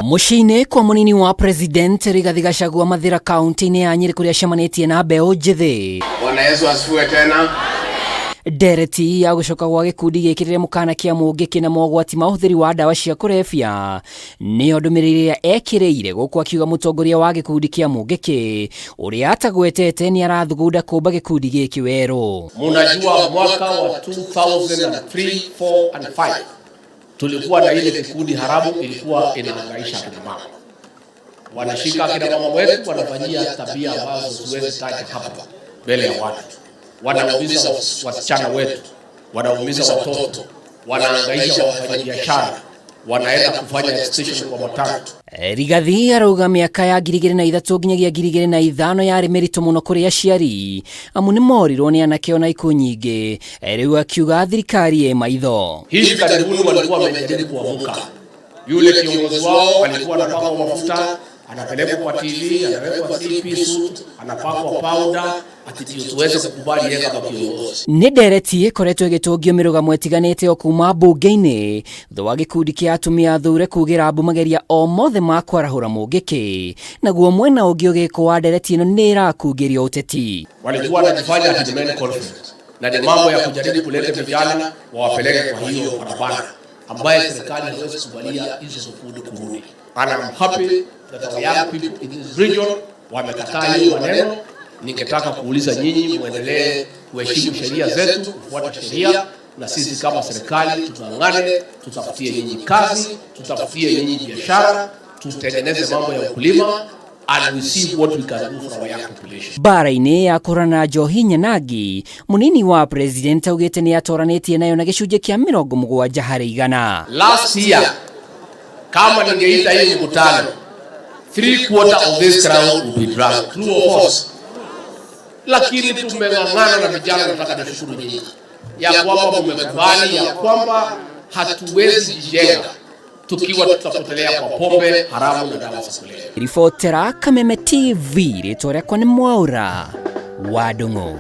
Muciini kwa munini wa president Rigathi GACHAGUA Mathira kaunti-ini ya Nyeri kuria cemanitie na mbeũ njithi. Bwana Yesu asifiwe tena. Ndereti ya gucoka gwa gikundi gikirire mukana kia mungiki na mogwati ma uthiri wa ndawa cia kurebia niyo ndumiriri ya ekiriire guku akiuga mutongoria wa gikundi kia mungiki uria atagwetete ni arathugunda kumba gikundi giki weru. Munajua mwaka wa 2003, 4 and 5 tulikuwa na ile kikundi haramu ilikuwa inahangaisha kina mama. Wanashika kina mama wetu wanafanyia tabia ambazo siwezi taja hapa mbele ya watu. Wanaumiza wasichana wetu, wanaumiza watoto, wanahangaisha wafanyabiashara, wanaenda kufanya extension kwa matatu. Rigathi arauga miaka ya 2003 nginyagia 2005 yari meritu muno kuri aciari amu ni morirwo ni anake ona iku nyingi. Riu akiuga thirikari e maitho. Hivi karibuni walikuwa wamejaribu kuamuka. Yule kiongozi wao alikuwa anapaka mafuta, anapelekwa kwa TV, anawekwa 3 suit, anapakwa powder, ati tuweze kukubali yeye kama kiongozi. Ni ndereti ikoretwo igitungio mirugamo itiganite o kuma bunge-ini thwa gikundi kia atumia athure kugira mbumageria o mothe ma kwarahura mungiki naguo mwena ungi ugiko wa ndereti ino ni irakungirio uteti. Walikuwa wanajifanya ati men conference na ni mambo ya kujaribu kuleta vijana wawapeleke kwa hiyo barabara ambaye serikali haiwezi kubalia hizo sokudi kurudi. And I'm happy that our young people in this region wamekataa hiyo maneno. Ningetaka kuuliza nyinyi muendelee kuheshimu sheria zetu, kufuata sheria, na sisi kama serikali tutangane, tutafutie nyinyi kazi, tutafutie nyinyi biashara, tutengeneze mambo ya ukulima, and we see what we can do for our young population. Bara-ini ya korana Njohi Nyanagi munini wa president augite ni atoranitie nayo na gicunje kia 70 harĩ 100. Last year kama ningeita hii mkutano 3/4 of this crowd would be drunk. True or false? Lakini tumeng'ang'ana na vijana. Nataka nishukuru nyinyi ya kwamba mmekubali ya kwamba hatuwezi jijenga tukiwa tutapotelea kwa pombe haramu na dawa za kulevya. Ripotera Kameme TV ritwa rĩakwa nĩ Mwaura wa Ndung'u.